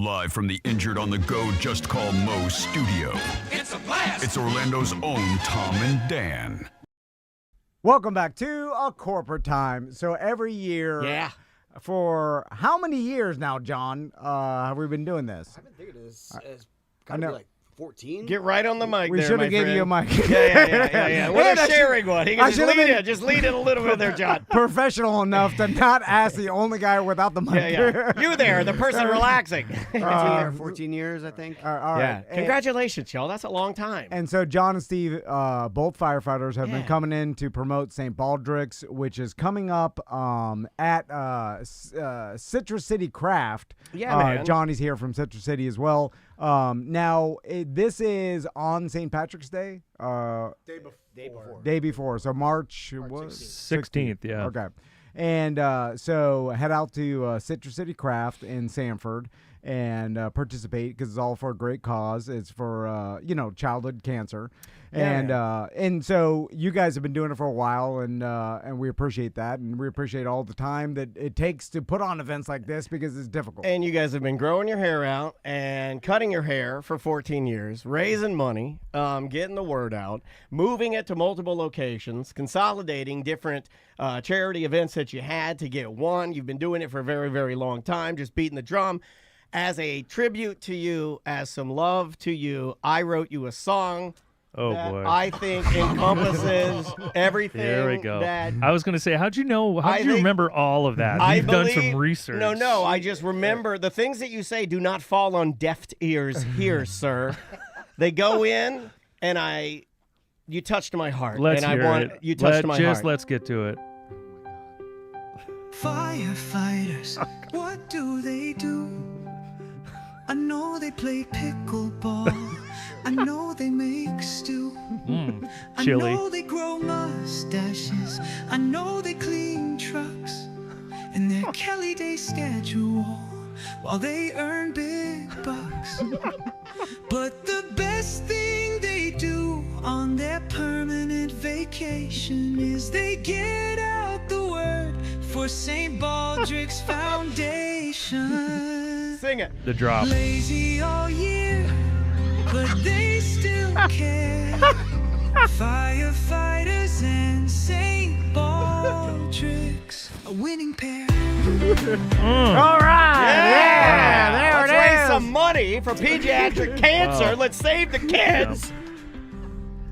Live from the Injured on the Go Just Call Mo studio. It's a blast! It's Orlando's own Tom and Dan. Welcome back to A Corporate Time. So every year, for how many years now, John, have we been doing this? I've been thinking it's gotta be like 14. Get right on the mic. We should have given you a mic. Yeah. We're And sharing one. He can just lead it a little bit there, John. Professional enough to not ask the only guy without the mic. Yeah. You there, the person relaxing. 14 years, I think. All right. Congratulations, y'all. That's a long time. And so John and Steve, both firefighters, have been coming in to promote St. Baldrick's, which is coming up at Citrus City Craft. Yeah, man. Johnny's here from Citrus City as well. Now, this is on St. Patrick's Day. Day before. So March 16th, yeah. Okay. And so head out to Citrus City Craft in Sanford and participate because it's all for a great cause. It's for, childhood cancer. And so you guys have been doing it for a while, and we appreciate that. And we appreciate all the time that it takes to put on events like this because it's difficult. And you guys have been growing your hair out and cutting your hair for 14 years, raising money, getting the word out, moving it to multiple locations, consolidating different charity events that you had to get one. You've been doing it for a very, very long time, just beating the drum. As a tribute to you, as some love to you, I wrote you a song. Oh, boy. I think encompasses everything. There we go. That I was going to say, how'd you know? How'd you remember all of that? You've done some research. No. I just remember the things that you say do not fall on deaf ears here, sir. They go in, and you touched my heart. Let's and hear it. You touched my heart. Let's get to it. Firefighters, what do they do? I know they play pickleball. I know they make stew. Chili. I know they grow mustaches. I know they clean trucks. And their Kelly Day schedule while they earn big bucks. But the best thing they do on their permanent vacation is they get out the word for St. Baldrick's Foundation. Sing it. The drop. Lazy all year, but they still care. Firefighters and St. Baldrick's, a winning pair. All right. Yeah, Let's raise some money for pediatric cancer. Let's save the kids.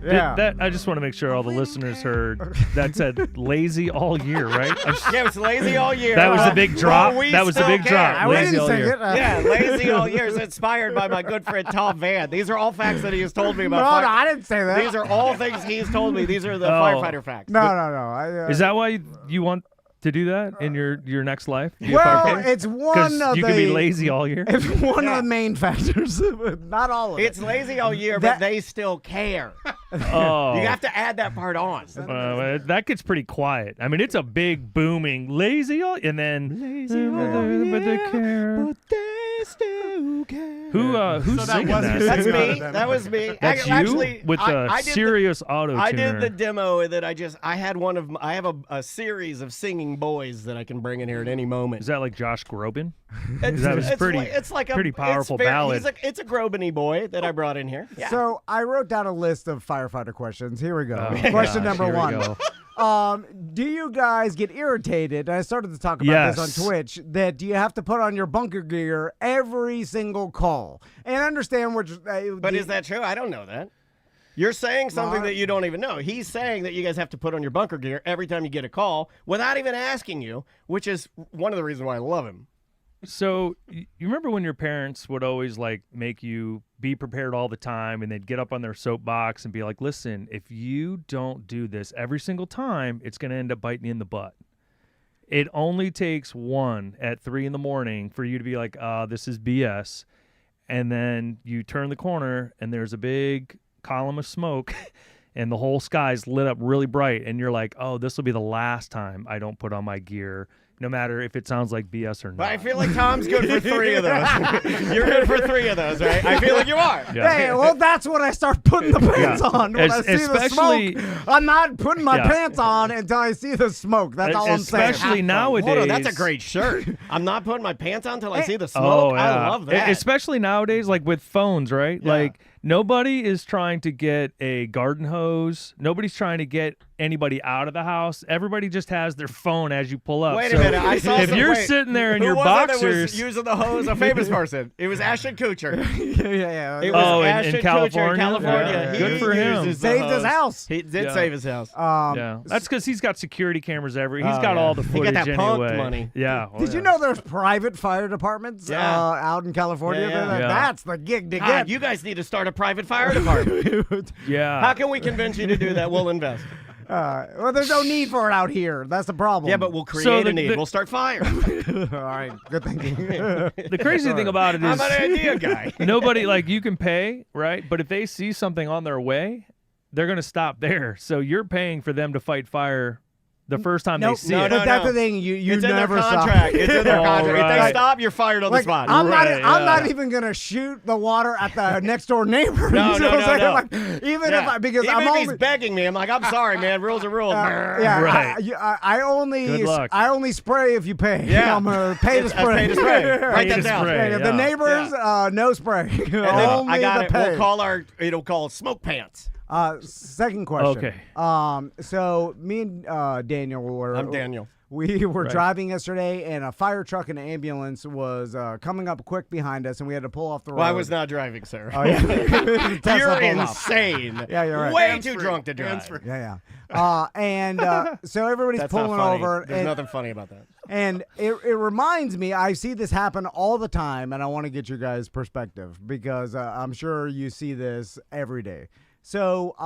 Yeah. I just want to make sure all the listeners heard that said lazy all year, right? Yeah, it's lazy all year. That was a big drop. That was a big drop. We Lazy didn't all sing year. it. Yeah, lazy all year is inspired by my good friend Tom Van. These are all facts that he has told me about. No, I didn't say that. These are all things he's told me. These are the firefighter facts. No. Is that why you want to do that in your next life? Well, it's one of you can be lazy all year. It's one of the main factors, not all of it. It's lazy all year, but they still care. Oh, You have to add that part on. that gets pretty quiet. I mean, it's a big booming lazy all, and then lazy all year, but they care. But they still care. Who's singing that? That's me. That was me. That's you Actually, with the I did serious auto tuner. I did the demo that I have a series of singing boys that I can bring in here at any moment. Is that like Josh Groban? It's like a pretty powerful ballad. It's a Grobany boy that I brought in here. Yeah. So I wrote down a list of firefighter questions. Here we go. Oh, Question gosh, number here we one. go. Do you guys get irritated? And I started to talk about this on Twitch. That do you have to put on your bunker gear every single call? And understand which. But is that true? I don't know that. You're saying something that you don't even know. He's saying that you guys have to put on your bunker gear every time you get a call without even asking you, which is one of the reasons why I love him. So you remember when your parents would always like make you be prepared all the time, and they'd get up on their soapbox and be like, listen, if you don't do this every single time, it's going to end up biting you in the butt. It only takes one at 3 a.m. for you to be like, this is BS. And then you turn the corner and there's a big column of smoke and the whole sky's lit up really bright. And you're like, oh, this will be the last time I don't put on my gear. no matter if it sounds like BS or not. But I feel like Tom's good for 3 of those. You're good for 3 of those, right? I feel like you are. Yeah. Hey, well, that's when I start putting the pants on. When I see the Especially- smoke, I'm not putting my Yeah. pants on until I see the smoke. That's all I'm saying. Especially nowadays. Hold on, that's a great shirt. I'm not putting my pants on until I see the smoke. Oh, yeah. I love that. Especially nowadays, like with phones, right? Yeah. Like nobody is trying to get a garden hose. Nobody's trying to get anybody out of the house. Everybody just has their phone as you pull up. Wait So a minute. I saw if some, you're wait, sitting there in who your was it that boxers. was using the hose, a famous person. It was Ashton Kutcher. yeah. It was Oh, in Ashton Kutcher California? in California. Yeah. He Good for him. uses the Saved his hose. house. He did Yeah. save his house. Yeah, that's because he's got security cameras everywhere. He's Oh, got yeah. all the He got footage that punked anyway. money. Yeah. Oh, Did yeah. you know there's private fire departments Yeah. out in California? Yeah, yeah. Yeah. That's the gig to God, get. you guys need to start a private fire department. Yeah. How can we convince you to do that? We'll invest. Well, there's no need for it out here. That's the problem. Yeah, but we'll create So a need. We'll start fire. all right, good thinking. The crazy thing about it I'm is an idea guy. nobody, like, you can pay, right? But if they see something on their way, they're going to stop there. So you're paying for them to fight fire the first time Nope. they see No, it. But no, that's no. the thing. You It's in their never contract. stop. It's in their All contract. If they right. stop, you're fired on the Like, spot. I'm not. Right, I'm yeah. not even gonna shoot the water at the next door neighbor. No, You no, know what I'm no, saying? no. Like, even Yeah. if I, because Even I'm if only. he's begging me, I'm like, I'm sorry, man. Rules are rules. Yeah, Right. I only Good luck. I only spray if you pay. Yeah. I'm gonna pay to It's- spray. pay to spray. Write Pay that to down. spray. Yeah, Yeah. the neighbors, no spray. And then Only I got the it. pay. We'll call our. It'll call it smoke pants. Second question. Okay. So me and Daniel were. I'm Daniel. We were Right. driving yesterday, and a fire truck and ambulance was coming up quick behind us, and we had to pull off the road. Well, I was not driving, sir. Oh, yeah. Tesla You're pulled up. insane. Yeah, you're right. Way too drunk to drive. Yeah. And so everybody's That's not pulling funny. over. There's and, nothing funny about that. And it reminds me, I see this happen all the time, and I want to get your guys' perspective because I'm sure you see this every day. So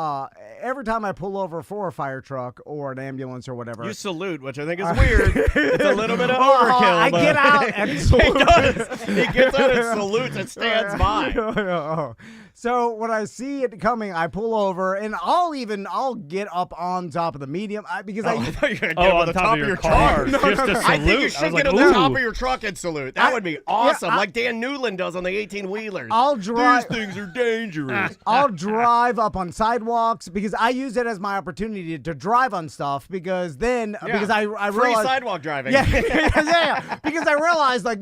every time I pull over for a fire truck or an ambulance or whatever, You salute, which I think is weird. It's a little bit of Oh, overkill. I but- get out and he salute. does. He gets out and salutes and stands by. So when I see it coming, I pull over, and I'll get up on top of the medium because Oh, I I. thought you were going to Oh, get on on the top top of of your your car. truck. Just to I think you salute. I should was get like, on the top ooh. of your truck and salute. That would be awesome, I- like Dan Newland does on the 18-wheelers. I'll drive. These things are dangerous. I'll drive up on sidewalks because I use it as my opportunity to drive on stuff because then because I Free realize sidewalk driving. yeah. Because I realized like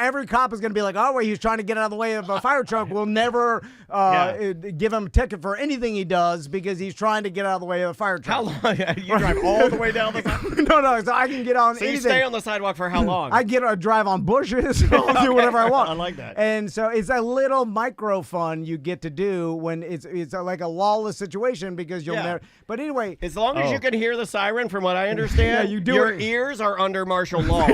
every cop is gonna be like, oh wait, he's trying to get out of the way of a fire truck. We'll never give him a ticket for anything he does because he's trying to get out of the way of a fire How truck. long? You drive all the way down the sidewalk? No, so I can get on So you anything. stay on the sidewalk for how long? I get a drive on bushes. I'll do whatever I want. I like that. And so it's a little micro fun you get to do when it's like a lawless situation because you'll Yeah. never. But anyway, As long as Oh. you can hear the siren, from what I understand, Yeah, you do your it. ears are under martial law,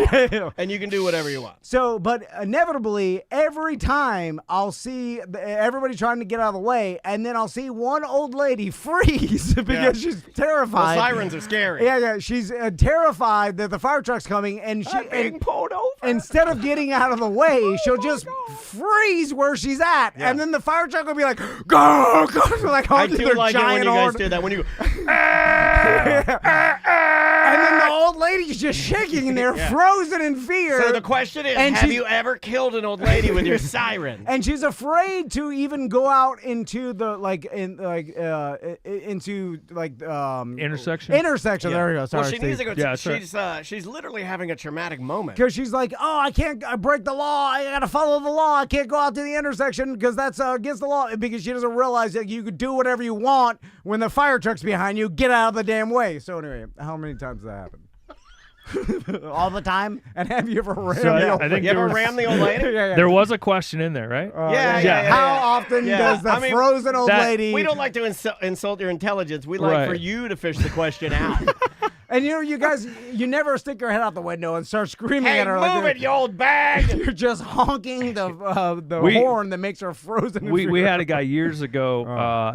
and you can do whatever you want. so but inevitably every time I'll see everybody trying to get out of the way, and then I'll see one old lady freeze because she's Well, terrified. sirens are scary. Yeah, she's terrified that the fire truck's coming, and she and pulled over. instead of getting out of the way, she'll just freeze where she's at, Yeah. and then the fire truck will be like, go, like I onto do their like it when giant you guys horn. do that. When you And then the old lady's just shaking, and they're frozen in fear. So the question is, And have she's- you ever killed an old lady with your siren? and she's afraid to even go out into the Intersection? intersection. There we go. Sorry, well, she needs to go. Yeah, that's right. She's literally having a traumatic moment. Because she's like, oh, I break the law. I gotta follow the law. I can't go out to the intersection because that's against the law. Because she doesn't realize that you could do whatever you want when the fire truck's behind you. Get out of the damn way. So anyway, how many times does that happen? All the time. And have you ever rammed So the old I think You ever there was, ram the old lady? yeah. there was a question in there, right? Yeah. How often Yeah. does the I mean, frozen old that- lady? We don't like to insult your intelligence. We like Right. for you to fish the question out. And you guys, you never stick your head out the window and start screaming Hey, at her. move like it, you old bag! You're just honking the We- horn that makes her frozen. in We fear. had a guy years ago.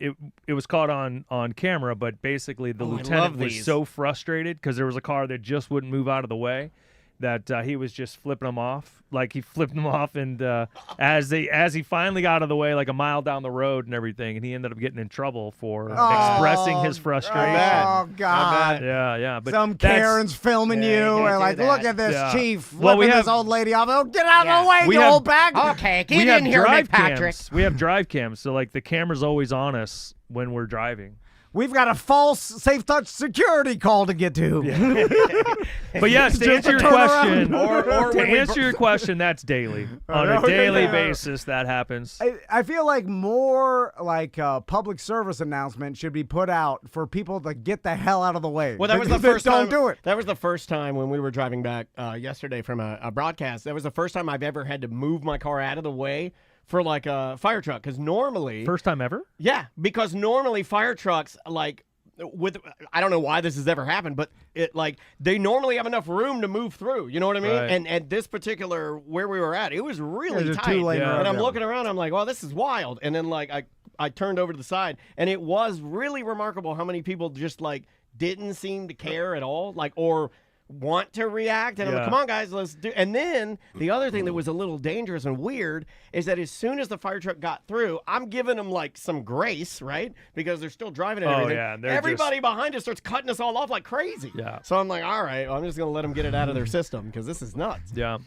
It was caught on camera, but basically the Oh, I lieutenant love was these. so frustrated because there was a car that just wouldn't move out of the way that he was just flipping them off. Like he flipped them off, and as he finally got out of the way, like a mile down the road and everything, and he ended up getting in trouble for expressing his frustration. Oh God! Yeah. But some that's- Karen's filming you, and like, look at this Yeah. chief. Well, we flipping have- this old lady off. Oh, get out of the way, We you have- old bag. Okay, we get have in here, drive Patrick. cams. We have drive cams, so like the camera's always on us when we're driving. We've got a false safe touch security call to get to. But yes, to Just answer your turn question, Or to when we answer your question, that's daily. On a Okay. daily basis, that happens. I feel like more like public service announcement should be put out for people to get the hell out of the way. Well, that was the Because first don't time. do it. That was the first time when we were driving back yesterday from a broadcast. That was the first time I've ever had to move my car out of the way for like a fire truck. Because normally, First time ever? yeah, because normally fire trucks like. I don't know why this has ever happened, but they normally have enough room to move through. You know what I mean? Right. And this particular where we were at, it was really There's a tight. two-lane road, And I'm yeah. looking around, I'm like, well, this is wild. And then I turned over to the side, and it was really remarkable how many people just like didn't seem to care at all, like or want to react. And I'm like, Yeah. come on, guys, let's do. And then the other thing that was a little dangerous and weird is that as soon as the fire truck got through, I'm giving them like some grace, right? Because they're still driving and Oh, everything. yeah, they're Everybody behind us starts cutting us all off like crazy. Yeah. So I'm like, all right, well, I'm just gonna let them get it out of their system because this is nuts. Yeah.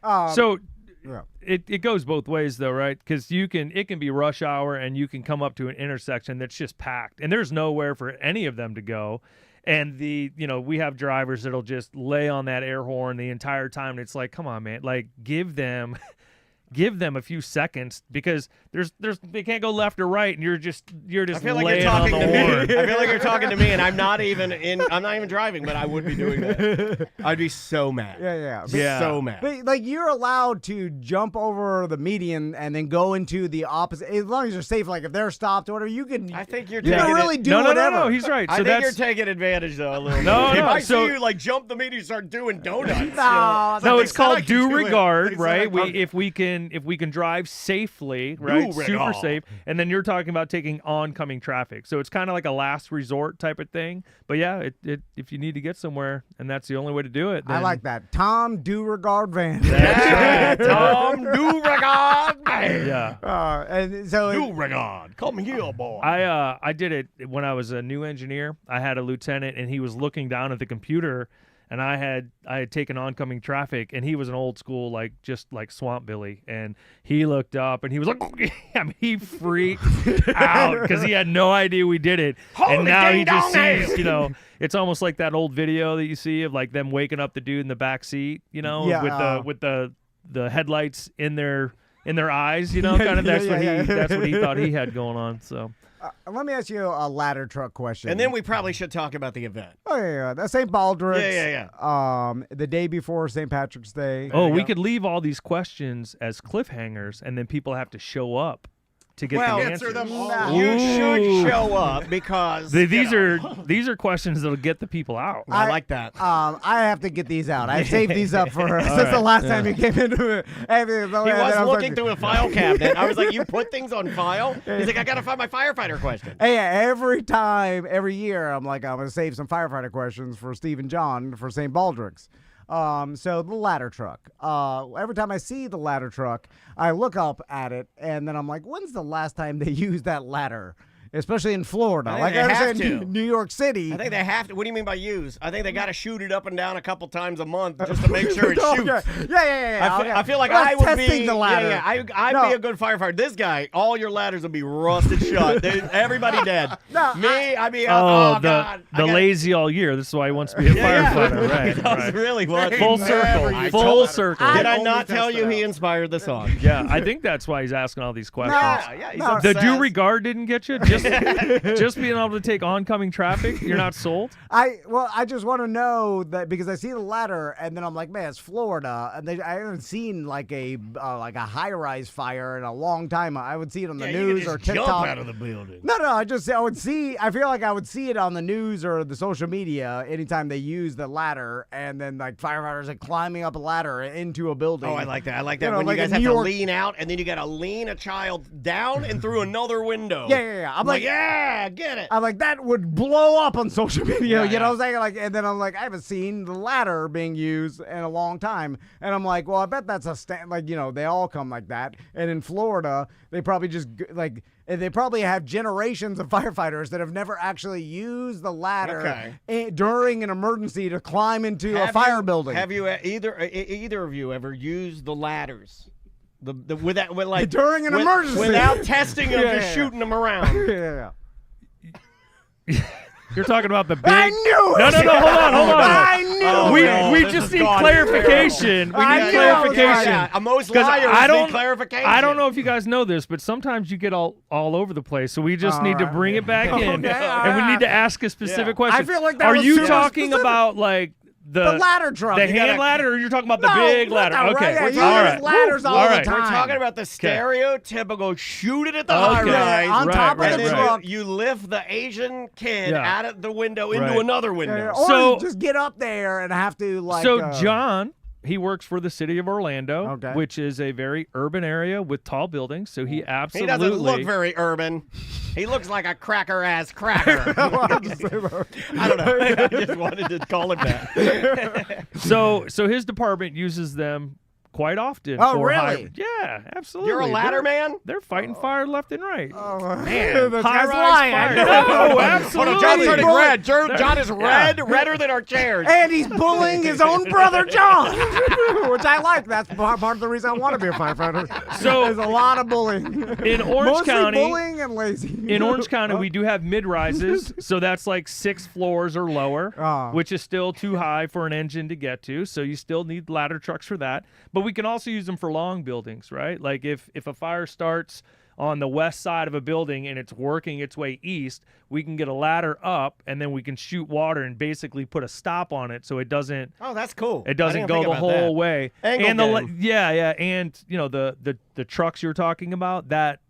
Um, So yeah. it goes both ways though, right? Because it can be rush hour and you can come up to an intersection that's just packed and there's nowhere for any of them to go. And we have drivers that'll just lay on that air horn the entire time. And it's like, come on, man, like give them a few seconds because they can't go left or right, and you're just I feel like laying you're talking on to the me. horn. I feel like you're talking to me, and I'm not even driving, but I would be doing that. I'd be so mad. Yeah. Yeah. So mad. But, like, you're allowed to jump over the median and then go into the opposite, as long as you're safe. Like, if they're stopped or whatever, you can. I think you're you can taking really it. do No, whatever. no, he's right. So I think that's you're taking advantage though a little No, bit. no, If I so- see you like jump the meter and start doing donuts. No, No, they it's said I called could due do it. regard, They said I right? could. If we can drive safely, right? Due Super regard. safe. And then you're talking about taking oncoming traffic. So it's kind of like a last resort type of thing. But yeah, if you need to get somewhere and that's the only way to do it, then I like that. Tom Duregard Van. Yeah, Tom due regard. Yeah. And so Due regard. Come here, boy. I did it when I was a new engineer. I had a lieutenant and he was looking down at the computer and I had taken oncoming traffic and he was an old school just like Swamp Billy, and he looked up and he was like I mean, he freaked out because he had no idea we did it. Holy and now he ding just dong sees, it's almost like that old video that you see of like them waking up the dude in the back seat, Yeah, with the headlights in their eyes, kind of that's what he thought he had going on. So let me ask you a ladder truck question. And then we probably should talk about the event. Oh, yeah. That's St. Baldrick's. Yeah. The day before St. Patrick's Day. we could leave all these questions as cliffhangers, and then people have to show up to get Well, the answer answers. them all. You Ooh. should show up because These are questions that'll get the people out. I like that. I have to get these out. I saved these up for since the last time you came into it. He was looking through a file cabinet. I was like, you put things on file? He's like, I got to find my firefighter question. Hey, every year, I'm like, I'm going to save some firefighter questions for Steve and John for St. Baldrick's. So the ladder truck. Every time I see the ladder truck, I look up at it, and then I'm like, when's the last time they used that ladder? Especially in Florida. I think Like they I have understand to. New York City. I think they have to. What do you mean by use? I think they got to shoot it up and down a couple times a month just to make sure it shoots. Okay. Yeah. I feel like Well, I would testing be. the ladder. I'd No. be a good firefighter. This guy, all your ladders would be rusted shut. Everybody dead. No, Me, I'd be. Oh, God. the lazy all year. This is why he wants to be a firefighter, right? That's right. really what. Full circle. I Full told- circle. Did I only not tell tested you out. he inspired the song? Yeah, I think that's why he's asking all these questions. Yeah, he's No. The obsessed. due regard didn't get you. Just being able to take oncoming traffic, you're not sold. I just want to know that because I see the ladder and then I'm like, man, it's Florida, and I haven't seen like a high-rise fire in a long time. I would see it on the news or TikTok. Jump out of the building. No, I feel like I would see it on the news or the social media anytime they use the ladder, and then like firefighters are climbing up a ladder into a building. Oh, I like that. I like that You know, when like you guys in have New to York- lean out and then you got to lean a child down and through another window. Yeah. I'm like, yeah, get it. I'm like, that would blow up on social media. Yeah, you know what I'm saying? Like, and then I'm like, I haven't seen the ladder being used in a long time. And I'm like, well, I bet that's like, you know, they all come like that. And in Florida, they probably just like, they probably have generations of firefighters that have never actually used the ladder during an emergency to climb into a fire building. Have you either of you ever used the ladders? With like during an emergency without testing them, just shooting them around. You're talking about the big. I knew it. No, hold on. I knew We just need clarification. We need clarification. Most liars need clarification. I don't know if you guys know this, but sometimes you get all over the place. So we just need to bring it back in, and we need to ask a specific question. I feel like that Are was you super talking specific. about like the ladder truck, the hand ladder, or you're talking about the big ladder? Right, Okay, yeah, all right. ladders all the time. We're talking about the stereotypical shoot it at the high rise on top of the truck. You lift the Asian kid out of the window into another window. Or So- you just get up there and have to like. So John, he works for the city of Orlando, Okay. which is a very urban area with tall buildings. So he He absolutely doesn't look very urban. He looks like a cracker-ass cracker. I don't know. I just wanted to call him that. So his department uses them quite often. Oh, for really? Yeah, absolutely. You're a ladder man? They're fighting fire left and right. Man, this High guy's rise lying. fire. I know. No, Hold absolutely. on, John's turning red. John is redder than our chairs. And he's bullying his own brother John, which I like. That's part of the reason I want to be a firefighter. So- there's a lot of bullying. In Orange Mostly County, bullying and lazy. in Orange County, we do have mid-rises, so that's like 6 floors or lower, which is still too high for an engine to get to. So you still need ladder trucks for that. But we can also use them for long buildings, right? Like if a fire starts on the west side of a building and it's working its way east, we can get a ladder up and then we can shoot water and basically put a stop on it so it doesn't. Oh, that's cool. It doesn't go the whole way. Angle and game. and you know the trucks you're talking about, that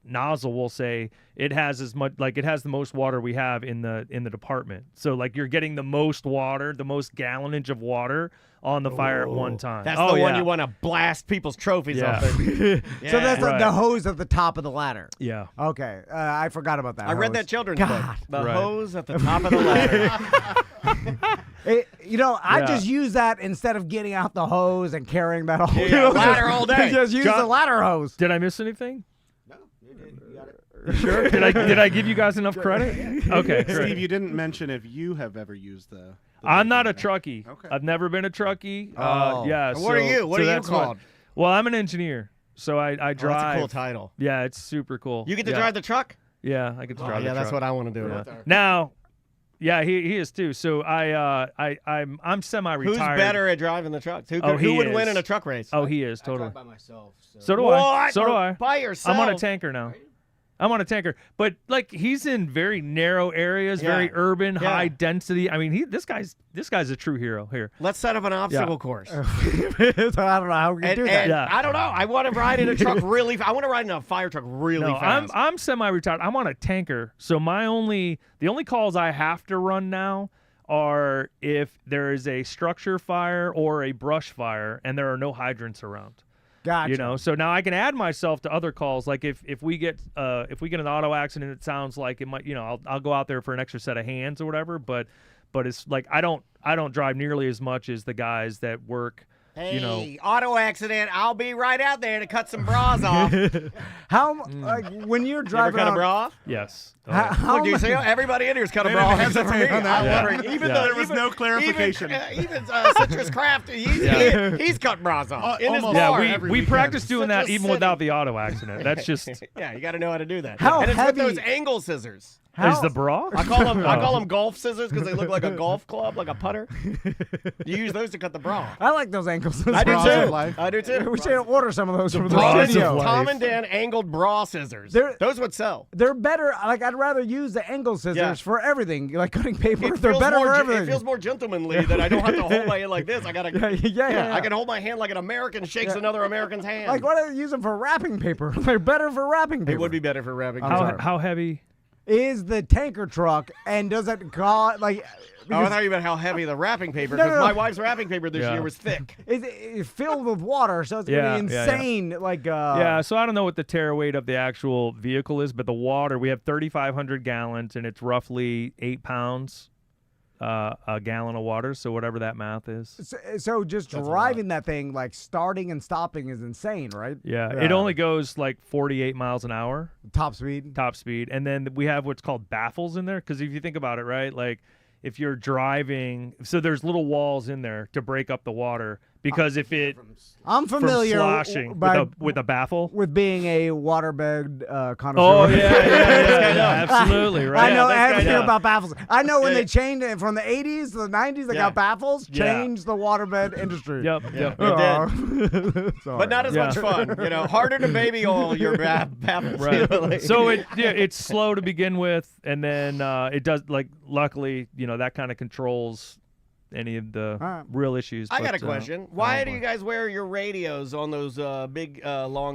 nozzle will say it has as much, like it has the most water we have in the department. So like you're getting the most water, the most gallonage of water on the fire at one time. That's the one you want to blast people's trophies off of. So that's Right. the hose at the top of the ladder. Yeah. Okay, I forgot about that. I read hose. that children's God. book. The Right. hose at the top of the ladder. I just use that instead of getting out the hose and carrying that all. Ladder all day. Just use the ladder hose. Did I miss anything? No, you did. You got it. Sure. Did I give you guys enough credit? Okay. Great. Steve, you didn't mention if you have ever used the I'm not a truckie. Okay. I've never been a truckie. Oh. Yeah. What are you? What are you that's called? Well, I'm an engineer, so I drive. That's a cool title. Yeah, it's super cool. You get to Yeah. drive the truck? Yeah, I get to drive. Yeah, the that's truck. what I want to do. Yeah. Now, yeah, he is too. So I'm semi-retired. Who's better at driving the trucks? Who he would win is. in a truck race? Oh, he is I totally. drive by myself. So do I. What? So do I. By yourself? I'm on a tanker now. I'm on a tanker, but like he's in very narrow areas, very Yeah. urban, Yeah. high density. I mean, this guy's a true hero here. Let's set up an obstacle course. So I don't know how we can do that. And Yeah. I don't know. I want to ride in a truck really. I want to ride in a fire truck really No, fast. I'm semi-retired. I'm on a tanker, so the only calls I have to run now are if there is a structure fire or a brush fire and there are no hydrants around. Gotcha. You know, so now I can add myself to other calls. Like if we get an auto accident, it sounds like it might. You know, I'll go out there for an extra set of hands or whatever. But it's like I don't drive nearly as much as the guys that work. Hey, You know, auto accident. I'll be right out there to cut some bras off. How like when you're You ever driving cut a on- bra off? yes. How Look, do you mu- see how everybody in here's cut a They bra didn't off except for me. hesitate on that I'm one. wondering, even Yeah. though There was no clarification. Even Citrus Craft, he's cut bras off in his almost. Yeah, bar. every we weekend. practice doing that Such a even city. without the auto accident. That's just Yeah, you got to know how to do that. How and it's heavy- with those angle scissors. is the bra. I call them golf scissors because they look like a golf club, like a putter. You use those to cut the bra. I like those ankles. I do Bras of too. life. I do too. We should order some of those from the bras of studio. life. Tom and Dan angled bra scissors. Those would sell. They're better. Like I'd rather use the angle scissors Yeah. for everything, like cutting paper. It They're feels better more for It everything. feels more gentlemanly that I don't have to hold my hand like this. I gotta. yeah. I can hold my hand like an American shakes another American's hand. Like why don't you use them for wrapping paper? They're better for wrapping paper. It would be better for wrapping. I'm sorry. How heavy? is the tanker truck, and does it cost like? Oh, I thought you meant how heavy the wrapping paper. No, Because no, no. my wife's wrapping paper this year was thick. It's filled with water, so it's Yeah, gonna be yeah, insane. Like Yeah, so I don't know what the tare weight of the actual vehicle is, but the water, we have 3,500 gallons, and it's roughly 8 pounds a gallon of water, so whatever that math is. So just driving that thing, like starting and stopping, is insane, right? Yeah, it only goes like 48 miles an hour. Top speed. Top speed. And then we have what's called baffles in there, because if you think about it, right, like if you're driving, so there's little walls in there to break up the water, because if it I'm familiar from sloshing with a baffle. with being a waterbed connoisseur. Oh yeah, absolutely right. I know this guy everything knows. about baffles. I know when they changed it from the 80s to the 90s, they Yeah. got baffles, Yeah. changed the waterbed industry. Yep. It Yep. did. Sorry. But not as much fun. Harder to baby oil your baffles. Right. So it's slow to begin with, and then it does, like, luckily, that kind of controls any of the right. real issues. I got a but, question. Why do you guys wear your radios on those big,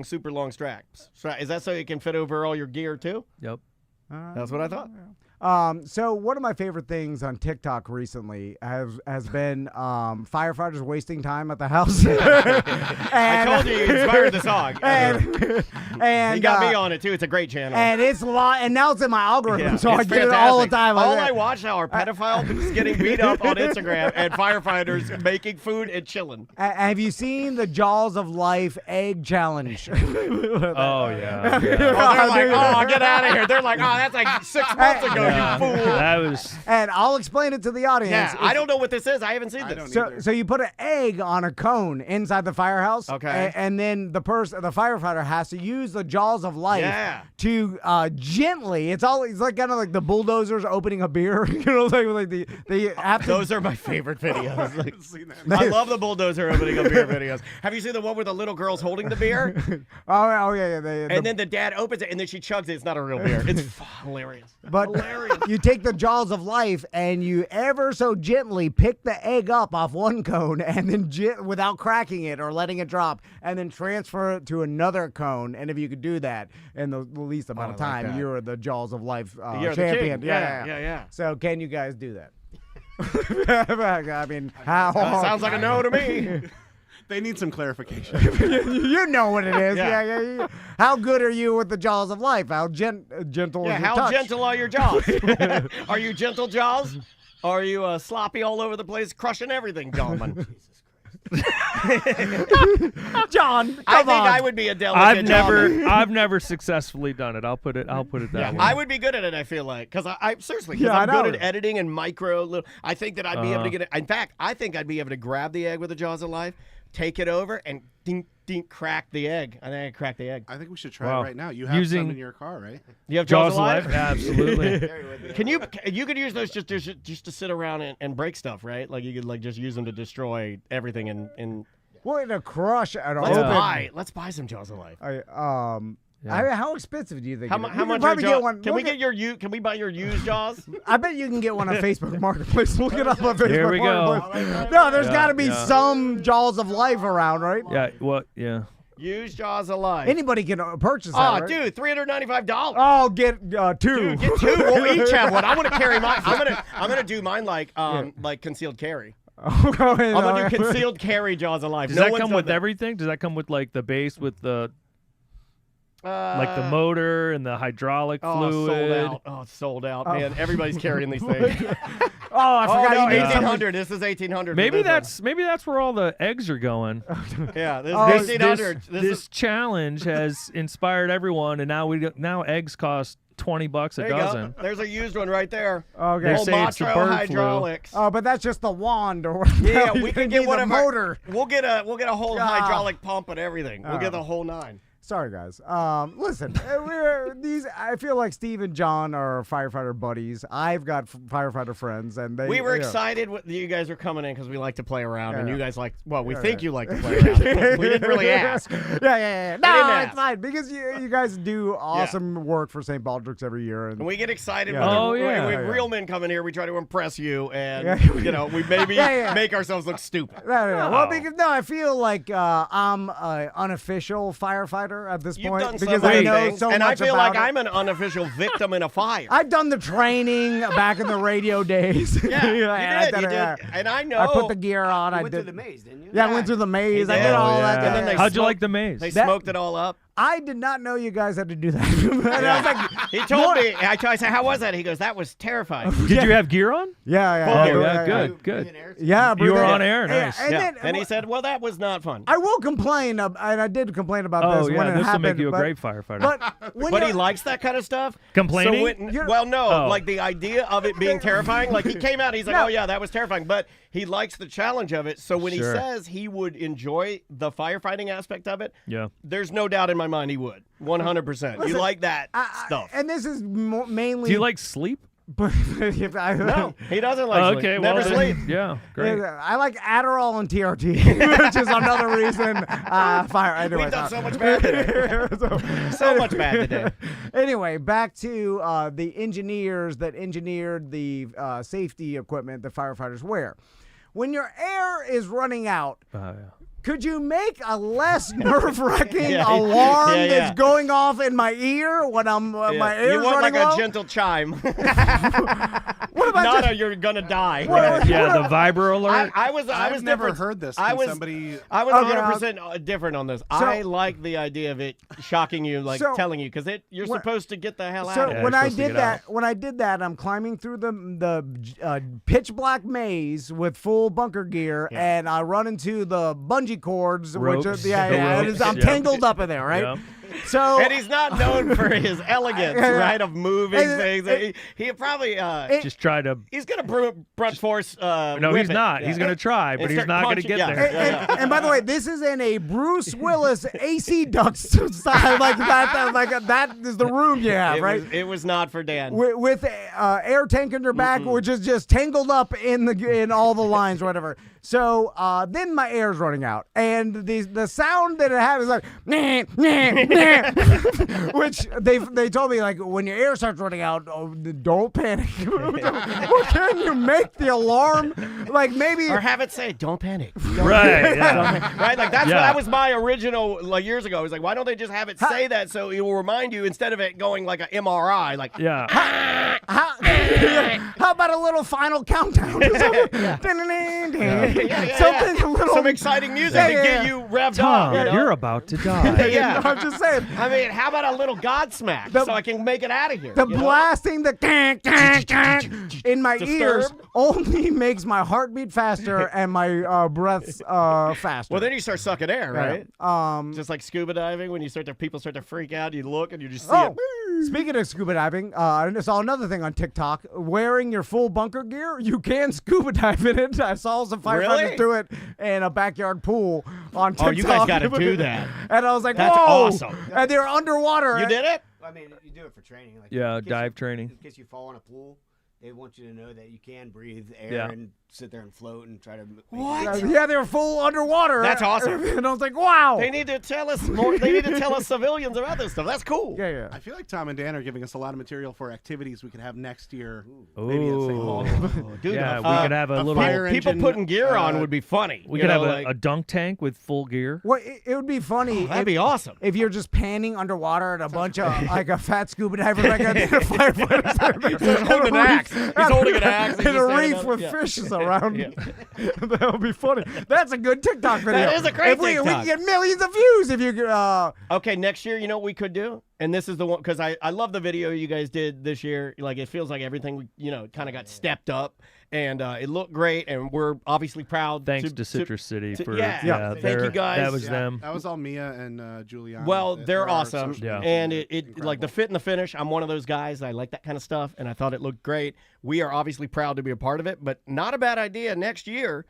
super long straps? Is that so you can fit over all your gear too? Yep. That's what I thought. So one of my favorite things on TikTok recently has been firefighters wasting time at the house. I told you inspired the song. And you got me on it too. It's a great channel. And it's and now it's in my algorithm, so I It's get it all the fantastic. time. All I watch now are pedophiles getting beat up on Instagram and firefighters making food and chilling. Have you seen the Jaws of Life egg challenge? Oh yeah. Oh, they're like, oh, get out of here. They're like, oh, that's like 6 months ago, you fool. That was. And I'll explain it to the audience. Yeah, I don't know what this is. I haven't seen this. So you put an egg on a cone inside the firehouse. Okay. And then the firefighter has to use the Jaws of Life to gently. It's like kind of like the bulldozers opening a beer. Like they have to. Those are my favorite videos. I love the bulldozer opening up beer videos. Have you seen the one where the little girl's holding the beer? Oh yeah. And then the dad opens it and then she chugs it. It's not a real beer. It's hilarious. But you take the Jaws of Life and you ever so gently pick the egg up off one cone and then without cracking it or letting it drop, and then transfer it to another cone. And if you could do that in the least amount of time, that. you're the Jaws of Life You're the champion. king. Yeah. So can you guys do that? I mean, how hard? Sounds like a no to me. They need some clarification. You know what it is. Yeah. Yeah. How good are you with the Jaws of Life? How gentle is your How touch? gentle are your jaws? Are you gentle jaws? Are you sloppy all over the place, crushing everything, gentlemen? John, I come think on. I would be a delicate I've never successfully done it. I'll put it that way. I would be good at it, I feel like. Because I seriously, because Yeah, I'm I know. good at editing and micro. I think that I'd be able to get it. In fact, I think I'd be able to grab the egg with the Jaws of Life, take it over, and dink, dink, crack the egg. I think I crack the egg. I think we should try Wow. it right now. You have some Using- in your car, right? You have Jaws Jaws, of Life? Absolutely. Can you could use those just to sit around and break stuff, right? Like you could just use them to destroy everything and We're to crush an let's buy some Jaws of Life. How expensive do you think? How it is? much? You can are probably Jaws? get one. Can we look get your Can we buy your used Jaws? I bet you can get one on Facebook Marketplace. Look it up on Facebook Here we go. Marketplace. No, there's Yeah, got to be yeah. some Jaws of Life around, right? Yeah. What? Yeah. Used Jaws of Life. Anybody can purchase that. Oh, right? dude, $395. Oh, get two. Dude, get two. We'll each have one. I want to carry mine. I'm gonna do mine like concealed carry. I'm gonna do concealed carry Jaws of Life. Does No that one's come done with that. everything? Does that come with like the base with the like the motor and the hydraulic fluid? Sold out. Oh, it's sold out, man. Everybody's carrying these things. I forgot no, you made some. 1800. This is 1800. Maybe that's where all the eggs are going. yeah. This Oh, is 1800. This challenge has inspired everyone, and now eggs cost $20 a there you dozen. go. There's a used one right there. Okay. They Old say it's the Motro bird flu. hydraulics. Oh, but that's just the wand, or Yeah, you we can get need one the of our- motor. We'll get a whole Ah. hydraulic pump and everything. We'll get the whole nine. Sorry, guys. Listen, I feel like Steve and John are firefighter buddies. I've got firefighter friends, and they. We were you know. excited that you guys were coming in because we like to play around, and Yeah. you guys like. Well, we Yeah, think yeah. you like to play around. We didn't really ask. Yeah. No, didn't it's ask. fine because you guys do awesome work for St. Baldrick's every year, and And we get excited Yeah. when Oh, when yeah. real men come in here. We try to impress you, and Yeah. we maybe Yeah. make ourselves look stupid. No. Well, because I feel like I'm an unofficial firefighter. firefighter at this You've point done some because I great know things, so and much I feel like about it. I'm an unofficial victim in a fire. I've done the training back in the radio days. Yeah, you I did. You it. did. And I know. I put the gear on. You I went did through the maze, didn't you? Yeah, I went through the maze. I did. did all Oh, that. yeah. And then they How'd you smoked- like the maze? They That- smoked it all up. I did not know you guys had to do that. And I was like, He told me. I said, "How was that?" He goes, "That was terrifying." Did you have gear on? yeah, Full yeah, gear. Oh, yeah, yeah, yeah. good. Yeah, You breathe were in. on air, Yeah, nice. And Yeah. then And he said, "Well, that was not fun." I will complain, and I did complain about Oh, this when yeah, it this will happened. make you a but- great firefighter. But when But he you're- likes that kind of stuff. Complaining? So when, You're- well, no, Oh. like the idea of it being terrifying. Like he came out, he's like, No. "Oh yeah, that was terrifying," but he likes the challenge of it. So when Sure. he says he would enjoy the firefighting aspect of it, Yeah. there's no doubt in my mind he would. 100%. You Listen, like that stuff? And this is mainly. Do you like sleep? But if I, No, he doesn't like sleep. Okay, Never well, sleep. then, yeah, great. I like Adderall and TRT, which is another reason. Fire. Anyway, We've done so much bad today. So much bad today. Anyway, back to the engineers that engineered the safety equipment that firefighters wear. When your air is running out, Yeah. could you make a less nerve-wracking Yeah, alarm yeah, yeah. that's going off in my ear when I'm my You air's want running like low? a gentle chime. What about Not just- a you're gonna die. Yeah, the Viber alert. I was I've never different. heard this. I Can was somebody. I was Okay, 100% different on this. I like the idea of it shocking you, like So- telling you, because you're When- supposed to get the hell out So of it. Yeah, when you're I supposed to did get that, out. when I did that, I'm climbing through the pitch black maze with full bunker gear, and I run into the bungee cords, Ropes, which the ropes, I'm yeah. tangled up in there, right? Yeah. So And he's not known for his elegance, Yeah, yeah. right, of moving And- things. He probably Just try to. he's gonna brunt force. No, whip he's it. not. Yeah. He's gonna try, but And he's start not gonna punching- get yeah. there. and by the way, this is in a Bruce Willis AC duct style, like that is the room you have, right? It was not for Dan. With air tank in your back, which is just tangled up in all the lines, or whatever. So then my air's running out, and the sound that it had is like, nah, nah, nah. Which they told me, like, when your air starts running out, don't panic. Well, can you make the alarm? Like maybe. Or have it say, "Don't panic." Right. Yeah. Right, like that's Yeah. that was my original like years ago. I was like, why don't they just have it say that so it will remind you instead of it going like an MRI, like Yeah. How about a little final countdown? Something a little. some exciting music Yeah, to yeah, get yeah. you revved Tom, up. you're about to die. Yeah. I'm just saying. I mean, how about a little Godsmack The- so I can make it out of here? The you know? blasting, the in my ears Disturbed? only makes my heartbeat faster and my breaths faster. Well, then you start sucking air, right? right? Just like scuba diving, when people start to freak out, you look and you just see Oh, it. speaking of scuba diving, I saw another thing on TikTok. Wearing your full bunker gear, you can scuba dive in it. I saw some firefighters Really? do it in a backyard pool on TikTok. Oh, you guys gotta do that. And I was like, That's whoa! awesome. And they're underwater. You did it? I mean, you do it for training. Like, Yeah, in case dive you- training. In case you fall in a pool, they want you to know that you can breathe air Yeah. and sit there and float and try to. Yeah, they were full underwater. That's awesome. And I was like, wow. They need to tell us more. They need to tell us civilians about this stuff. That's cool. Yeah, yeah. I feel like Tom and Dan are giving us a lot of material for activities we could have next year. Maybe at St. Ooh. Paul. Dude, Yeah, we uh, could have a a little. fire People engine, putting gear on would be funny. We you could have know, a dunk tank with full gear. Well, it would be funny. that'd be awesome. If you're just panning underwater and a bunch of like a fat scuba diver like a firefighters He's holding an axe. He's holding an axe. He's in a just standing reef up. with Yeah. fishes around. Yeah. That would be funny. That's a good TikTok video. That is a great if we TikTok. could get millions of views if you could. Okay, next year, you know what we could do? And this is the one, because I love the video you guys did this year. Like, it feels like everything, kind of got stepped up. And it looked great, and we're obviously proud. Thanks to Citrus City for yeah. Thank they're- you guys. That was Yeah, them. That was all Mia and Juliana. Well, they're our awesome. social Yeah. media And team. it like the Incredible. fit and the finish, I'm one of those guys. I like that kind of stuff, and I thought it looked great. We are obviously proud to be a part of it, but not a bad idea. Next year,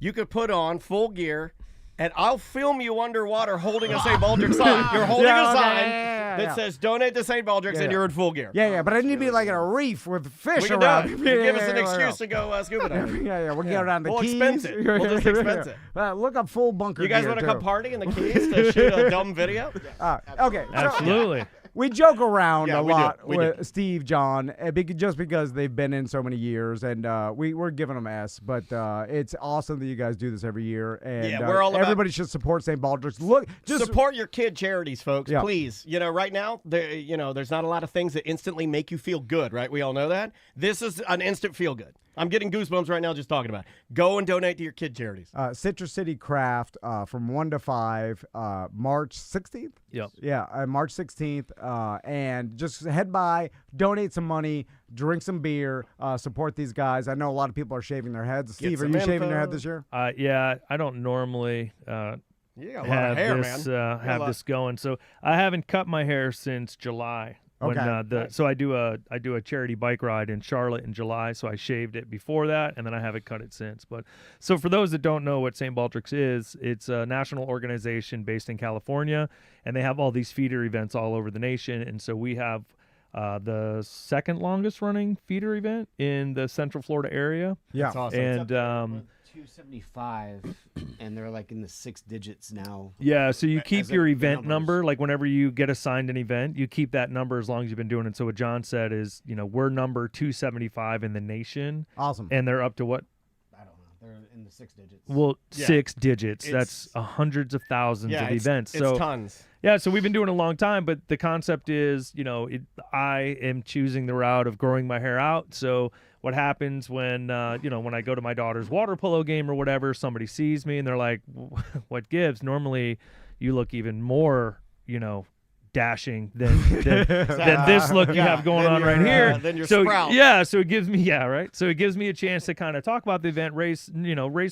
you could put on full gear, and I'll film you underwater holding a St. Baldrick's sign. You're holding Yeah, a okay, sign yeah. that says donate to St. Baldrick's, Yeah, and yeah. you're in full gear. Yeah, but I need to be like in a reef with fish We can do around. it. Yeah, You give us yeah, an yeah, excuse to go scuba diving. Yeah, we'll get around the We'll Keys. expense it. We'll just expense it. Look up full bunker. You guys gear, want to too. come party in the Keys to shoot a dumb video? Okay. so- Absolutely. we joke around Yeah, a we do. lot We with do. Steve, John, just because they've been in so many years, and we're giving them S. But it's awesome that you guys do this every year, and Yeah, we're all about- everybody should support St. Baldrick's. Look, just support your kid charities, folks, Yeah. please. Right now, there's not a lot of things that instantly make you feel good, right? We all know that. This is an instant feel good. I'm getting goosebumps right now just talking about it. Go and donate to your kid charities. Citrus City Craft from 1 to 5, March 16th. Yep. Yeah, March 16th, and just head by, donate some money, drink some beer, support these guys. I know a lot of people are shaving their heads. Steve, are some you shaving info. your head this year? Yeah, I don't normally You got a lot have of hair, this man. have this going. So I haven't cut my hair since July. When, Okay. So I do a charity bike ride in Charlotte in July. So I shaved it before that, and then I haven't cut it since. But so for those that don't know what St. Baldrick's is, it's a national organization based in California, and they have all these feeder events all over the nation. And so we have the second longest running feeder event in the Central Florida area. Yeah. That's awesome. And 275, and they're like in the 6 digits now. yeah, so you keep As your the event numbers. number. Like whenever you get assigned an event, you keep that number as long as you've been doing it. So what John said is, we're number 275 in the nation, Awesome. and they're up to what? I don't know. They're in the 6 digits. Well, Yeah. 6 digits. That's It's- hundreds of thousands Yeah, of it's, events. it's So tons. yeah, so we've been doing it a long time, but the concept is, I am choosing the route of growing my hair out. So what happens when, when I go to my daughter's water polo game or whatever, somebody sees me and they're like, what gives? Normally you look even more, dashing than this look you Yeah, have going then on right you're, here. then you're So Sprout. yeah, so it gives me right. So it gives me a chance to kind of talk about the event, raise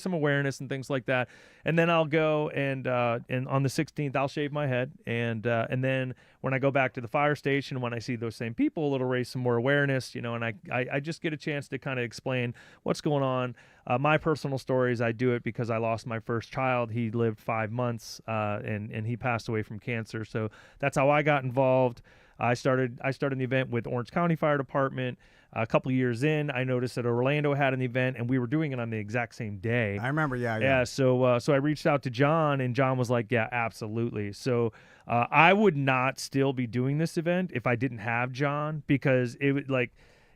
some awareness and things like that. And then I'll go and on the 16th I'll shave my head, and then when I go back to the fire station, when I see those same people, it'll raise some more awareness, and I just get a chance to kind of explain what's going on. My personal stories, I do it because I lost my first child. He lived 5 months, and he passed away from cancer. So that's how I got involved. I started the event with Orange County Fire Department. A couple of years in, I noticed that Orlando had an event, and we were doing it on the exact same day. I remember, yeah. Yeah, so I reached out to John, and John was like, "Yeah, absolutely." So I would not still be doing this event if I didn't have John, because it would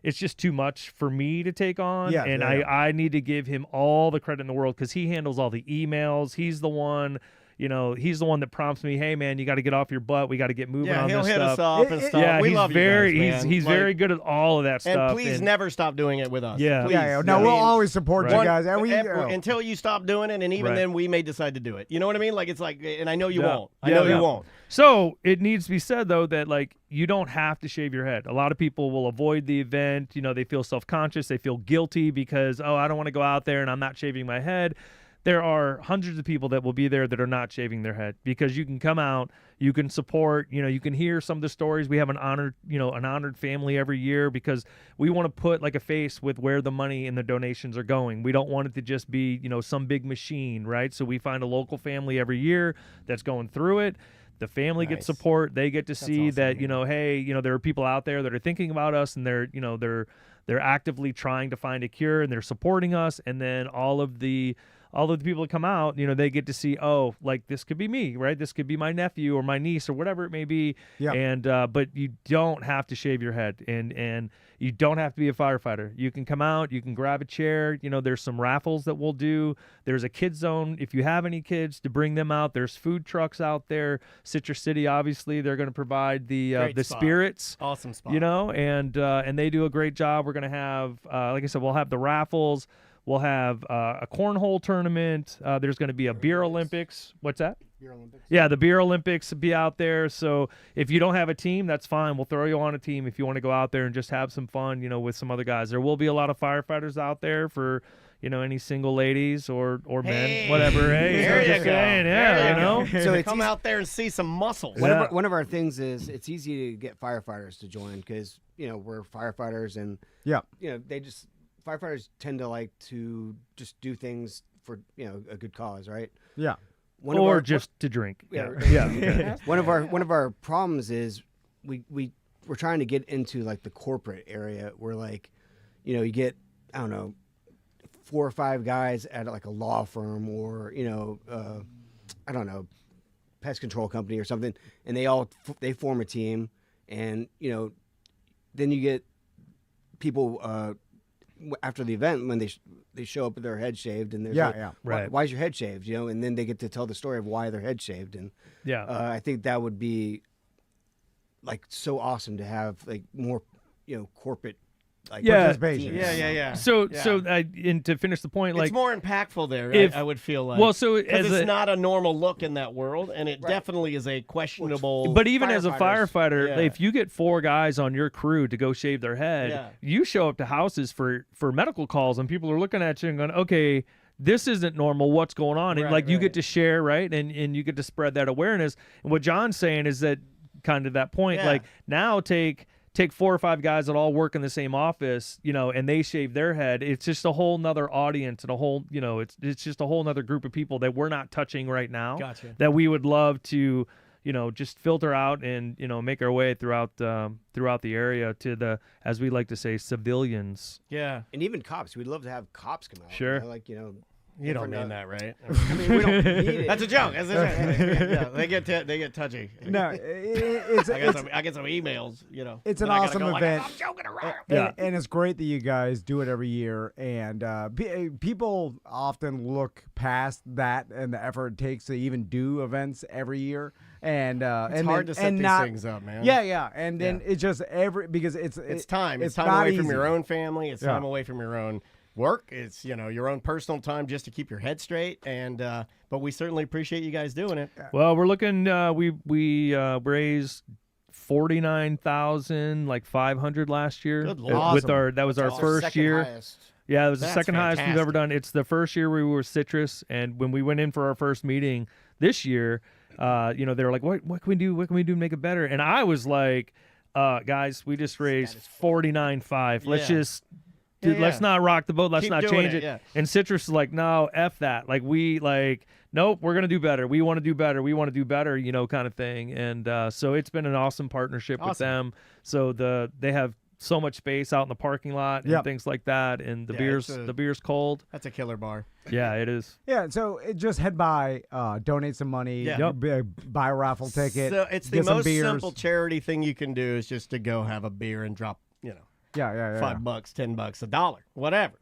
it's just too much for me to take on, Yeah, and yeah. I need to give him all the credit in the world because he handles all the emails. He's the one. He's the one that prompts me, "Hey man, you got to get off your butt. We got to get moving Yeah, on he'll this hit stuff." us up and It- stuff. Yeah, we he's love very you guys, man. he's Like, very good at all of that And stuff. please never stop doing it with us. Yeah. Please. Yeah, no, I we'll mean, always support Right. you guys. And we, until you stop doing it, and even Right. then, we may decide to do it. You know what I mean? Like it's like, and I know you Yeah. won't. I Yeah, know yeah. you won't. So it needs to be said though that you don't have to shave your head. A lot of people will avoid the event. They feel self-conscious. They feel guilty because, I don't want to go out there and I'm not shaving my head. There are hundreds of people that will be there that are not shaving their head, because you can come out, you can support, you can hear some of the stories. We have an honored family every year because we want to put like a face with where the money and the donations are going. We don't want it to just be, some big machine, right? So we find a local family every year that's going through it. The family gets Nice. support. They get to see awesome, that, man. hey, there are people out there that are thinking about us, and they're actively trying to find a cure, and they're supporting us. And then all of the people that come out, they get to see, this could be me, right? This could be my nephew or my niece or whatever it may be. Yeah. And but you don't have to shave your head, and you don't have to be a firefighter. You can come out, you can grab a chair. There's some raffles that we'll do. There's a kid zone if you have any kids to bring them out. There's food trucks out there. Citrus City, obviously, they're going to provide the Great spot. spirits. Awesome spot. And they do a great job. We're going to have, like I said, we'll have the raffles. We'll have a cornhole tournament. There's going to be a beer Olympics. What's that? Beer Olympics. Yeah, the beer Olympics will be out there. So if you don't have a team, that's fine. We'll throw you on a team if you want to go out there and just have some fun, with some other guys. There will be a lot of firefighters out there for, any single ladies or Hey, men, whatever. Hey, there I'm you just go. saying, There yeah, you go. So it's Come easy- out there and see some muscle. Yeah. One of our things is it's easy to get firefighters to join because we're firefighters, and yeah. firefighters tend to like to just do things for a good cause, right? Yeah. One of or our- just to drink. Yeah. Yeah. Okay. one of our problems is we're trying to get into like the corporate area where you get, I don't know, 4 or 5 guys at like a law firm or I don't know, pest control company or something, and they form a team, and then you get people after the event when they show up with their head shaved, and they're right. Why is your head shaved? And then they get to tell the story of why their head shaved, and I think that would be like so awesome to have like more corporate participation. Yeah. So and to finish the point, like it's more impactful there. I would feel like. Well, so because it's not a normal look in that world, and it definitely is a questionable. But even as a firefighter, Yeah. if you get 4 guys on your crew to go shave their head, you show up to houses for medical calls, and people are looking at you and going, "Okay, this isn't normal. What's going on?" And Right, you get to share, right, and you get to spread that awareness. And what John's saying is that kind of that point, like now take 4 or 5 guys that all work in the same office, and they shave their head. It's just a whole nother audience and a whole, it's just a whole nother group of people that we're not touching right now. Gotcha. That we would love to, just filter out and, make our way throughout the area to the, as we like to say, civilians. Yeah. And even cops. We'd love to have cops come out. Sure. You don't mean that, right? I mean, we don't need it. That's a joke. That's a joke. Yeah, they get touchy. No, I get some emails. It's an and I gotta awesome go event. I'm joking around. And it's great that you guys do it every year. And people often look past that and the effort it takes to even do events every year. And It's hard to set these things up, man. Yeah. And then it's just because it's time. It's time not away from easy. your own family. It's time away from your own work. It's your own personal time just to keep your head straight. And but we certainly appreciate you guys doing it. Well, we're looking. We raised 49,500 last year. Good Lord. With that was our first year. Highest. Yeah, it was the That's second highest we've ever fantastic. done. It's the first year we were Citrus, and when we went in for our first meeting this year, they were like, "What can we do? What can we do to make it better?" And I was like, "Guys, we just raised 49.5. Let's Yeah. just." Dude, let's not rock the boat. Let's Keep not doing change it, it. yeah. And Citrus is like, no, F that. Like, nope, we're going to do better. We want to do better. We want to do better, kind of thing. And so it's been an awesome partnership with them. So they have so much space out in the parking lot and things like that. And the beer's cold. That's a killer bar. Yeah, it is. Yeah, so just head by, donate some money, buy a raffle ticket. So it's the get some most beers. simple charity thing you can do is just to go have a beer and drop, Yeah. $5, $10, $1, whatever.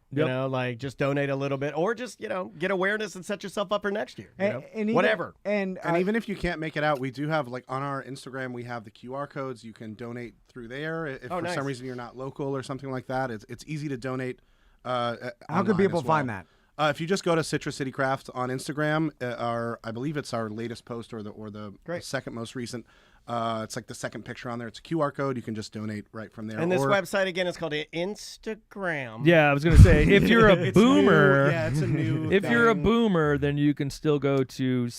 Just donate a little bit, or just get awareness and set yourself up for next year. And even, whatever. And even if you can't make it out, we do have on our Instagram, we have the QR codes. You can donate through there. If for nice. some reason you're not local or something like that, it's easy to donate. how can people find that? If you just go to Citrus City Craft on Instagram, I believe it's our latest post or the second most recent. It's like the second picture on there. It's a QR code. You can just donate right from there. And this website again is called Instagram. Yeah, I was going to say, if you're a It's boomer, new. Yeah, it's a new if you're a thing. boomer, then you can still go to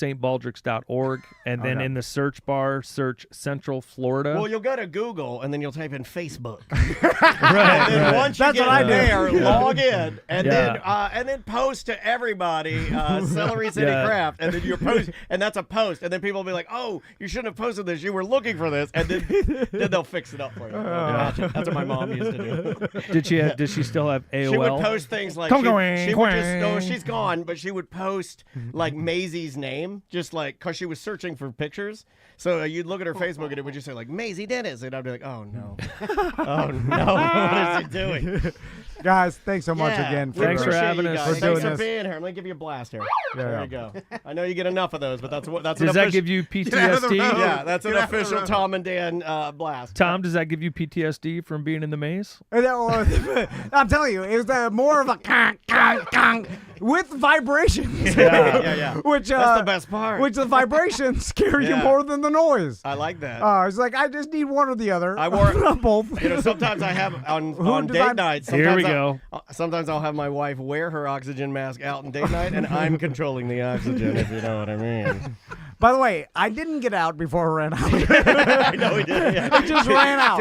stbaldricks.org and then in the search bar, search Central Florida. Well, you'll go to Google and then you'll type in Facebook. right. And then once you That's get what I do. there, log in and Yeah. then post to everybody Celery City Yeah. Craft, and then you post, and that's a post, and then people will be like, "Oh, you shouldn't have posted this. You were looking for this," and then they'll fix it up for you. Gotcha. That's what my mom used to do. Did she still have AOL? She would post things like Come she going, would just no, going. she's gone, but she would post like Maisie's name, just like because she was searching for pictures. So you'd look at her Facebook and it would just say like Maisie Dennis, and I'd be like, oh no, oh no, what is she doing? Guys, thanks so much Yeah, again. we Thanks for appreciate having you us. guys. For Thanks doing for this. being here. Let me give you a blast here. There Yeah. you go. I know you get enough of those, but that's an Does that official- give you out of the PTSD? road. Yeah, that's an Get out of the official road. Tom and Dan blast. Tom, does that give you PTSD from being in the maze? I'm telling you, it was more of a conk with vibrations. Yeah. Which That's the best part. Which the vibrations scare you Yeah. more than the noise. I like that. It's like I just need one or the other. I wore- Not both. Sometimes I have on does date I- nights. Here we sometimes go. Sometimes I'll have my wife wear her oxygen mask out on date night, and I'm controlling the oxygen, if you know what I mean. By the way, I didn't get out before I ran out. I know he did. Yeah. I just ran out.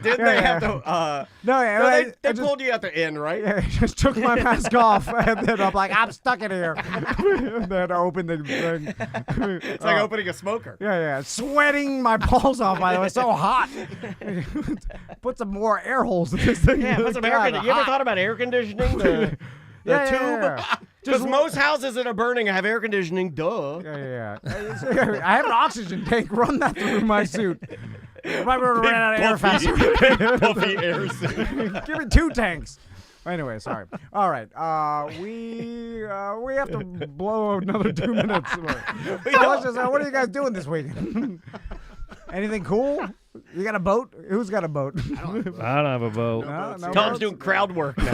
Didn't they have to? No, No, I they just, pulled you at the end, right? I just took my mask off, and then I'm like, I'm stuck in here. And then I opened the thing. It's like opening a smoker. Yeah, sweating my balls off. By the way, it's so hot. Put some more air holes in this thing. Yeah, put some air God, conditioning. You ever hot. thought about air conditioning? The Yeah, tube? yeah. Because most houses that are burning have air conditioning. Duh. Yeah. I have an oxygen tank. Run that through my suit. Might ran out of air faster. Puffy air suit. Give me 2 tanks. Anyway, sorry. All right, we have to blow another 2 minutes. So let's just, what are you guys doing this weekend? Anything cool? You got a boat? Who's got a boat? I don't have a boat. No Tom's boats? doing crowd work now.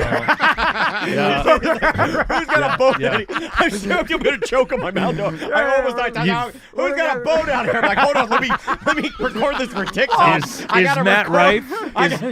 Yeah. Who's got a boat? Yeah. I'm stoked I'm going to choke on my mouth. No, I almost died. Who's got a boat out here? I'm like, hold on, let me record this for TikTok. Is Matt Rife?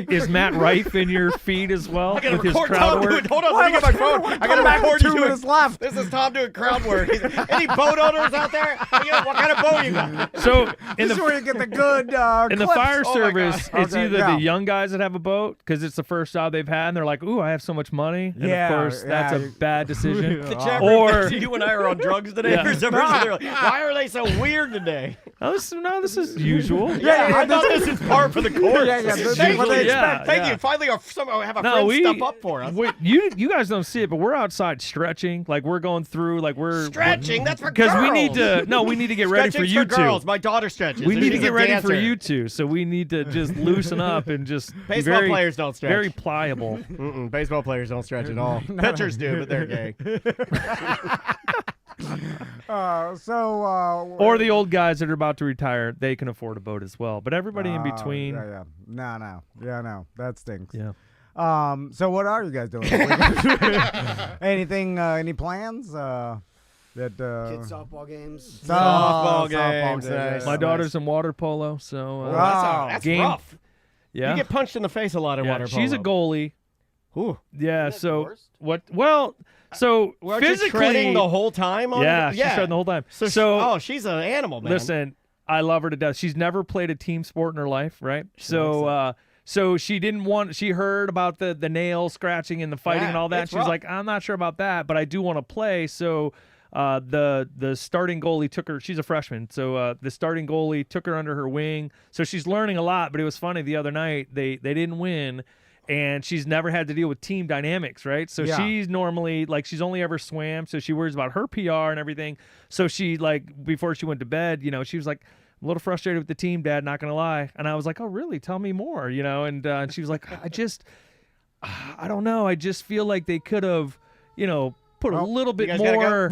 Is Matt Rife in your feed as well I gotta with his record crowd Tom work? doing. Hold on, let me get my phone. I gotta record you 2 doing. minutes left. This is Tom doing crowd work. Any boat owners out there? What kind of boat you got? So in This is the where you get the good in the clips. fire Oh my service, God. it's Okay, either yeah. the young guys that have a boat because it's the first job they've had, and they're like, "Ooh, I have so much money," and Yeah, of course that's yeah. a bad decision. The chat Or- room thinks you and I are on drugs today. Yeah. For some reason, they're like, why are they so weird today? No, this is usual. I thought this is par for the course. Yeah, this is Thank what you. they expect. Thank Yeah. you. Finally, somehow have a No, friend step up for us. you guys don't see it, but we're outside stretching, like we're going through, like we're Stretching. That's for girls. because we need to. No, we need to get ready for Stretching's you girls. two. My daughter stretches. We and need to she's get a ready for dancer. you two, so we need to just loosen up and just be Baseball very, players don't stretch. very pliable. Mm-mm, baseball players don't stretch at all. Pitchers do, but they're gay. Or the old guys that are about to retire, they can afford a boat as well. But everybody in between, Yeah. No. That stinks. yeah. So what are you guys doing? this weekend? Anything? Any plans? That Kids softball games. Softball games, nice. My daughter's in water polo, so That's game- rough. yeah. You get punched in the face a lot in Yeah, water polo. she's a goalie. Ooh. Yeah, so what? Well, so Weren't you physically, treading the whole time on yeah, it? she's treading the whole time. So, she's an animal, man. Listen, I love her to death. She's never played a team sport in her life, right? So she didn't want. She heard about the nail scratching and the fighting Yeah, and all that. it's She's rough. like, I'm not sure about that, but I do want to play. So the starting goalie took her. She's a freshman, so the starting goalie took her under her wing. So she's learning a lot. But it was funny the other night. They didn't win. And she's never had to deal with team dynamics, right? So Yeah. she's normally like she's only ever swam, so she worries about her PR and everything. So she like before she went to bed, she was like I'm a little frustrated with the team, Dad. Not gonna lie. And I was like, oh really? Tell me more, And she was like, I don't know. I just feel like they could have, put a little bit guys gotta more,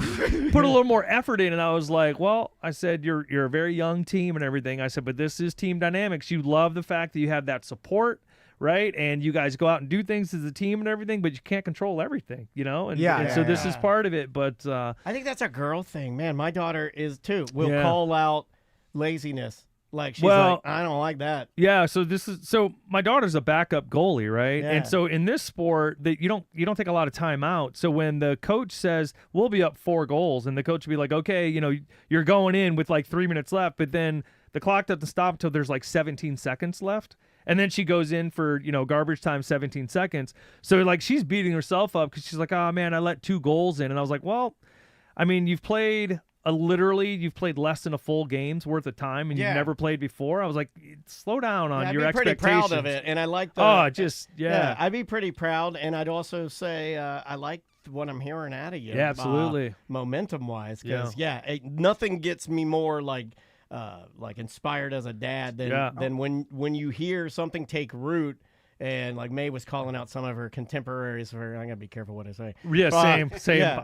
put a little more effort in. And I was like, well, I said you're a very young team and everything. I said, but this is team dynamics. You love the fact that you have that support. Right, and you guys go out and do things as a team and everything, but you can't control everything, And so this is part of it. But I think that's a girl thing, man. My daughter is too. Will Yeah. call out laziness. Like she's Well, like, I don't like that. yeah, so my daughter's a backup goalie, right? Yeah. And so in this sport, that you don't take a lot of time out. So when the coach says we'll be up 4 goals, and the coach will be like, okay, you're going in with like 3 minutes left, but then the clock doesn't stop until there's like 17 seconds left. And then she goes in for, garbage time, 17 seconds. So, like, she's beating herself up because she's like, oh, man, I let 2 goals in. And I was like, well, I mean, you've played less than a full game's worth of time and Yeah. you've never played before. I was like, slow down on I'd your be pretty expectations. proud of it, and I like the. I'd be pretty proud, and I'd also say I like what I'm hearing out of you. Yeah, absolutely. Momentum-wise, because nothing gets me more like inspired as a dad than when you hear something take root. And like May was calling out some of her contemporaries for, I'm gonna be careful what I say. Yeah, same. Yeah,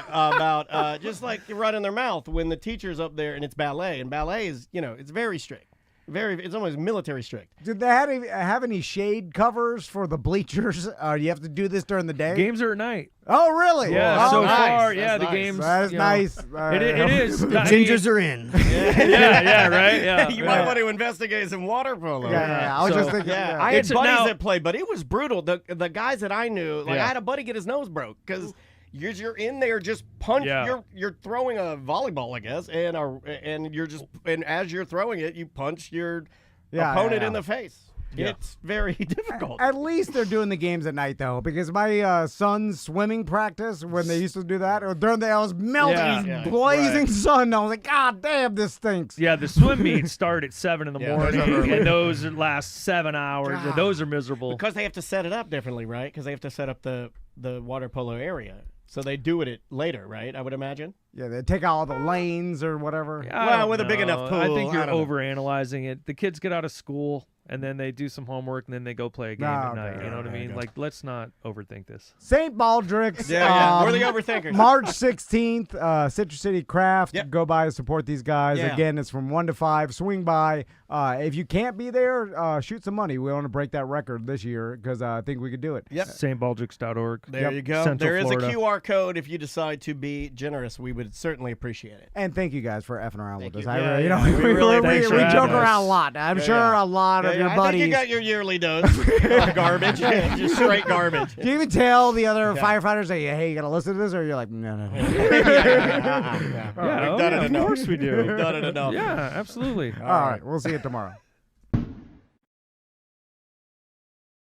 about just like running their mouth when the teacher's up there and it's ballet, and ballet is it's very strict. It's almost military strict. Did they have any shade covers for the bleachers? You have to do this during the day? Games are at night. Oh, really? Yeah, Oh, so nice. far, That's the nice. games. That is nice. It is. The gingers are in. Yeah, right. Yeah, You might want to investigate some water polo. Yeah. I was So- just thinking. Yeah, yeah. I had It's buddies now- that played, but it was brutal. The guys that I knew, like Yeah. I had a buddy get his nose broke because you're in there just punch. Yeah. You're throwing a volleyball, I guess, and you're just and as you're throwing it, you punch your opponent in the face. Yeah. It's very difficult. At least they're doing the games at night, though, because my son's swimming practice, when they used to do that, or during the day, I was melting, Yeah. blazing sun. I was like, God damn, this stinks. Yeah, the swim meets start at 7 in the Yeah, morning, those are early. and those last 7 hours. And those are miserable. Because they have to set it up differently, right? Because they have to set up the water polo area. So they do it later, right? I would imagine. Yeah, they take all the lanes or whatever. I Well, don't with a big enough know. pool, I think you're I don't know. overanalyzing it. The kids get out of school and then they do some homework and then they go play a game at okay. night. You know what I mean? Okay. Like, let's not overthink this. St. Baldrick's. Yeah. We're the overthinkers. March 16th, Citrus City Craft. Yep. Go by and support these guys. Yeah. Again, it's from 1 to 5. Swing by. If you can't be there, shoot some money. We want to break that record this year because I think we could do it. Yep. stbaldricks.org. There Yep. you go. Central There is Florida. a QR code if you decide to be generous. We would certainly appreciate it. And thank you guys for effing around Thank with you. us. Yeah, I, you yeah. know, We we, really we, thanks we for joke having around us. a lot. I'm Yeah, sure yeah. a lot of your I buddies. think you got your yearly dose of garbage. Just straight garbage. Do you even tell the other firefighters, hey, you got to listen to this? Or you're like, no. Yeah, Yeah, We've done it of enough. course we do. We've done it enough. Yeah, absolutely. All right. We'll see you tomorrow.